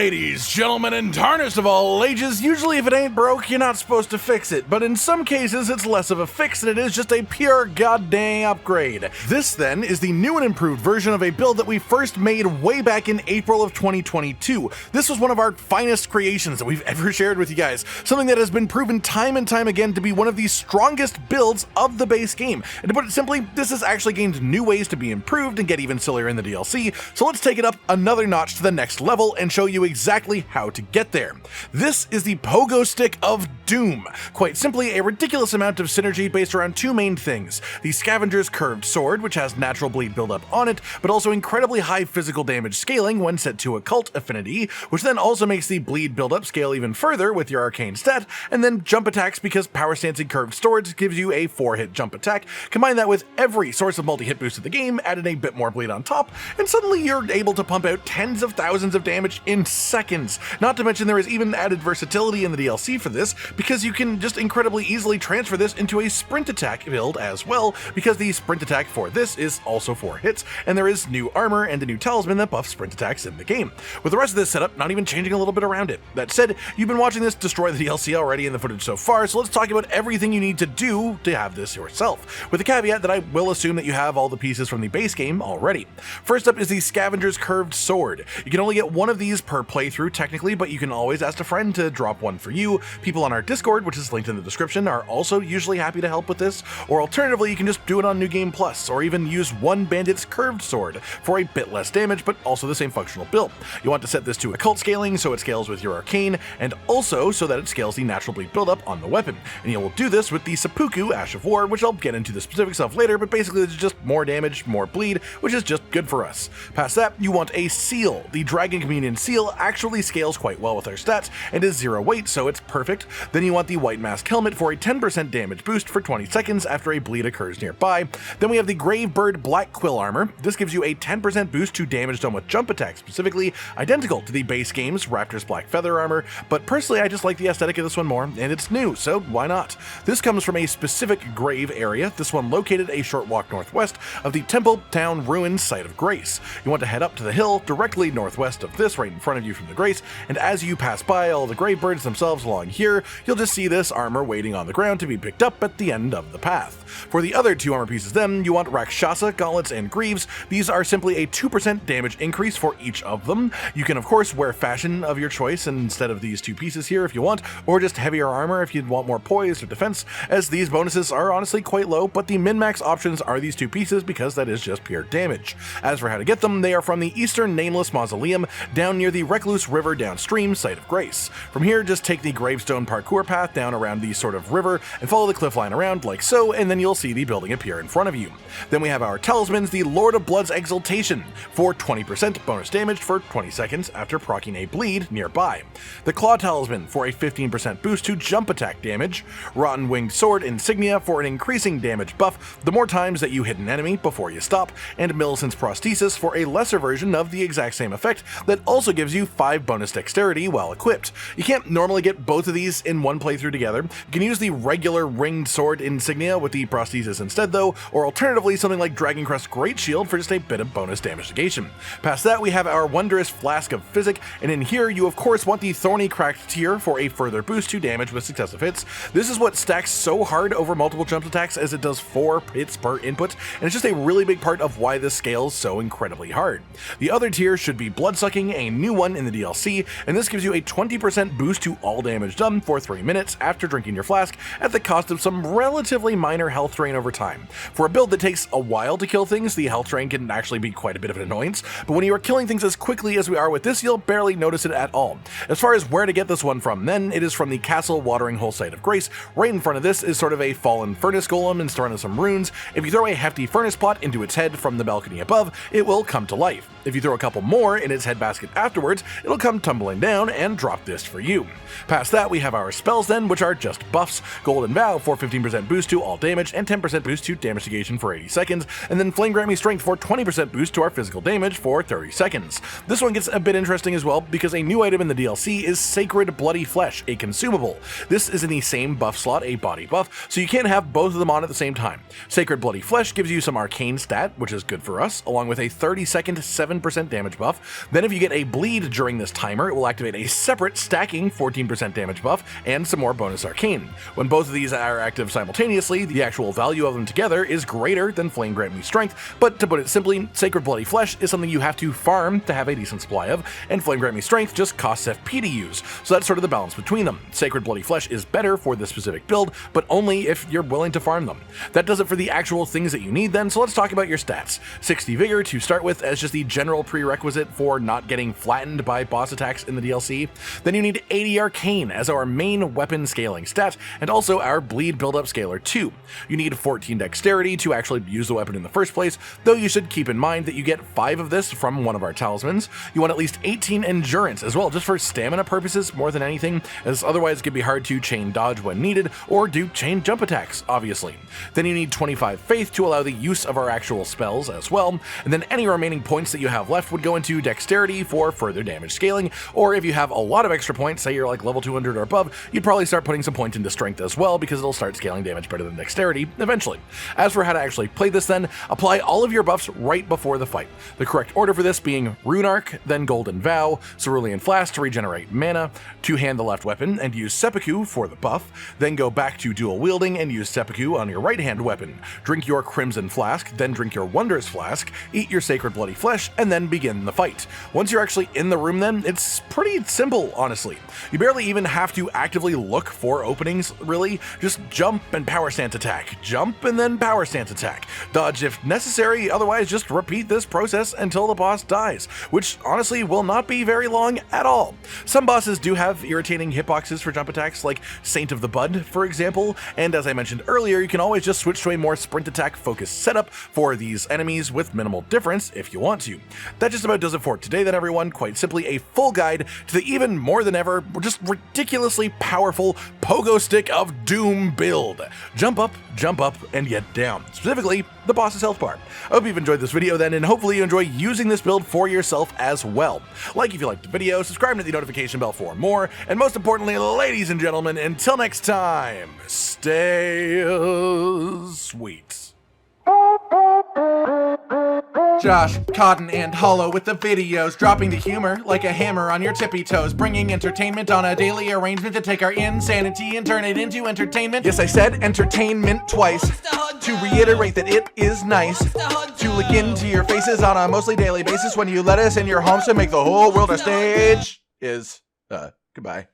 Ladies, gentlemen, and tarnished of all ages, usually if it ain't broke, you're not supposed to fix it, but in some cases it's less of a fix than it is just a pure goddamn upgrade. This then is the new and improved version of a build that we first made way back in April of 2022. This was one of our finest creations that we've ever shared with you guys, something that has been proven time and time again to be one of the strongest builds of the base game. And to put it simply, this has actually gained new ways to be improved and get even sillier in the DLC, so let's take it up another notch to the next level and show you exactly how to get there. This is the Pogo Stick of Doom. Quite simply, a ridiculous amount of synergy based around two main things: the Scavenger's Curved Sword, which has natural bleed buildup on it, but also incredibly high physical damage scaling when set to occult affinity, which then also makes the bleed buildup scale even further with your arcane stat, and then jump attacks because power stancing Curved Swords gives you a 4-hit jump attack. Combine that with every source of multi-hit boost of the game, add in a bit more bleed on top, and suddenly you're able to pump out tens of thousands of damage in seconds. Not to mention there is even added versatility in the DLC for this, because you can just incredibly easily transfer this into a sprint attack build as well, because the sprint attack for this is also 4 hits, and there is new armor and a new talisman that buffs sprint attacks in the game. With the rest of this setup, not even changing a little bit around it. That said, you've been watching this destroy the DLC already in the footage so far, so let's talk about everything you need to do to have this yourself, with the caveat that I will assume that you have all the pieces from the base game already. First up is the Scavenger's Curved Sword. You can only get one of these per playthrough technically, but you can always ask a friend to drop one for you. People on our Discord, which is linked in the description, are also usually happy to help with this, or alternatively you can just do it on New Game Plus, or even use one bandit's curved sword for a bit less damage but also the same functional build. You want to set this to occult scaling so it scales with your arcane, and also so that it scales the natural bleed buildup on the weapon, and you will do this with the seppuku Ash of War, which I'll get into the specifics of later, but basically it's just more damage, more bleed, which is just good for us. Past that, you want a seal. The Dragon Communion seal actually scales quite well with our stats and is 0 weight, so it's perfect. Then you want the White Mask Helmet for a 10% damage boost for 20 seconds after a bleed occurs nearby. Then we have the Gravebird Black Quill Armor. This gives you a 10% boost to damage done with jump attacks, specifically identical to the base game's Raptor's Black Feather Armor, but personally I just like the aesthetic of this one more, and it's new, so why not? This comes from a specific grave area, this one located a short walk northwest of the Temple Town Ruins Site of Grace. You want to head up to the hill directly northwest of this, right in front of you from the Grace, and as you pass by all the grave birds themselves along here, you'll just see this armor waiting on the ground to be picked up at the end of the path. For the other two armor pieces then, you want Rakshasa, Gauntlets, and Greaves. These are simply a 2% damage increase for each of them. You can of course wear fashion of your choice instead of these two pieces here if you want, or just heavier armor if you'd want more poise or defense, as these bonuses are honestly quite low, but the min-max options are these two pieces because that is just pure damage. As for how to get them, they are from the Eastern Nameless Mausoleum, down near the Recluse River downstream, Site of Grace. From here, just take the gravestone parkour path down around the sort of river and follow the cliff line around like so, and then you'll see the building appear in front of you. Then we have our talismans, the Lord of Blood's Exaltation, for 20% bonus damage for 20 seconds after proccing a bleed nearby. The Claw Talisman for a 15% boost to jump attack damage. Rotten Winged Sword Insignia for an increasing damage buff the more times that you hit an enemy before you stop, and Millicent's Prosthesis for a lesser version of the exact same effect that also gives you 5 bonus dexterity while equipped. You can't normally get both of these in one playthrough together. You can use the regular Ringed Sword Insignia with the Prosthesis instead though, or alternatively something like Dragoncrest Great Shield for just a bit of bonus damage negation. Past that we have our Wondrous Flask of Physic, and in here you of course want the Thorny Cracked tier for a further boost to damage with successive hits. This is what stacks so hard over multiple jump attacks as it does 4 hits per input, and it's just a really big part of why this scales so incredibly hard. The other tier should be Bloodsucking, a new one in the DLC, and this gives you a 20% boost to all damage done for 3 minutes after drinking your flask at the cost of some relatively minor health drain over time. For a build that takes a while to kill things, the health drain can actually be quite a bit of an annoyance, but when you are killing things as quickly as we are with this, you'll barely notice it at all. As far as where to get this one from then, it is from the Castle Watering Hole Site of Grace. Right in front of this is sort of a fallen furnace golem in front of some runes. If you throw a hefty furnace pot into its head from the balcony above, it will come to life. If you throw a couple more in its head basket afterwards, it'll come tumbling down and drop this for you. Past that, we have our spells then, which are just buffs. Golden Vow for 15% boost to all damage and 10% boost to damage negation for 80 seconds, and then Flame Grant Me Strength for 20% boost to our physical damage for 30 seconds. This one gets a bit interesting as well, because a new item in the DLC is Sacred Bloody Flesh, a consumable. This is in the same buff slot, a body buff, so you can't have both of them on at the same time. Sacred Bloody Flesh gives you some arcane stat, which is good for us, along with a 30-second 7% damage buff. Then if you get a bleed and during this timer, it will activate a separate stacking 14% damage buff and some more bonus arcane. When both of these are active simultaneously, the actual value of them together is greater than Flame Grant Me Strength, but to put it simply, Sacred Bloody Flesh is something you have to farm to have a decent supply of, and Flame Grant Me Strength just costs FP to use, so that's sort of the balance between them. Sacred Bloody Flesh is better for this specific build, but only if you're willing to farm them. That does it for the actual things that you need then, so let's talk about your stats. 60 Vigor to start with as just the general prerequisite for not getting flattened by boss attacks in the DLC. Then you need 80 Arcane as our main weapon scaling stat, and also our bleed build-up scaler too. You need 14 Dexterity to actually use the weapon in the first place, though you should keep in mind that you get 5 of this from one of our talismans. You want at least 18 Endurance as well, just for stamina purposes more than anything, as otherwise it can be hard to chain dodge when needed, or do chain jump attacks, obviously. Then you need 25 Faith to allow the use of our actual spells as well, and then any remaining points that you have left would go into Dexterity for further damage scaling, or if you have a lot of extra points, say you're like level 200 or above, you'd probably start putting some points into Strength as well, because it'll start scaling damage better than Dexterity eventually. As for how to actually play this then, apply all of your buffs right before the fight. The correct order for this being Rune Arc, then Golden Vow, Cerulean Flask to regenerate mana, two-hand the left weapon and use Seppuku for the buff, then go back to dual wielding and use Seppuku on your right-hand weapon. Drink your Crimson Flask, then drink your Wondrous Flask, eat your Sacred Bloody Flesh, and then begin the fight. Once you're actually in the room then, it's pretty simple, honestly. You barely even have to actively look for openings, really. Just jump and power stance attack, jump and then power stance attack. Dodge if necessary, otherwise just repeat this process until the boss dies, which honestly will not be very long at all. Some bosses do have irritating hitboxes for jump attacks, like Saint of the Bud, for example, and as I mentioned earlier, you can always just switch to a more sprint attack focused setup for these enemies with minimal difference if you want to. That just about does it for today then, everyone. Quite simply a full guide to the even more than ever, just ridiculously powerful pogo stick of doom build. Jump up, and yet down. Specifically, the boss's health bar. I hope you've enjoyed this video then, and hopefully you enjoy using this build for yourself as well. Like if you liked the video, subscribe to the notification bell for more, and most importantly, ladies and gentlemen, until next time, stay sweet. Josh, Cotton, and Hollow with the videos, dropping the humor like a hammer on your tippy toes, bringing entertainment on a daily arrangement to take our insanity and turn it into entertainment. Yes, I said entertainment twice, to reiterate that it is nice to look into your faces on a mostly daily basis when you let us in your homes to make the whole world a stage. Goodbye.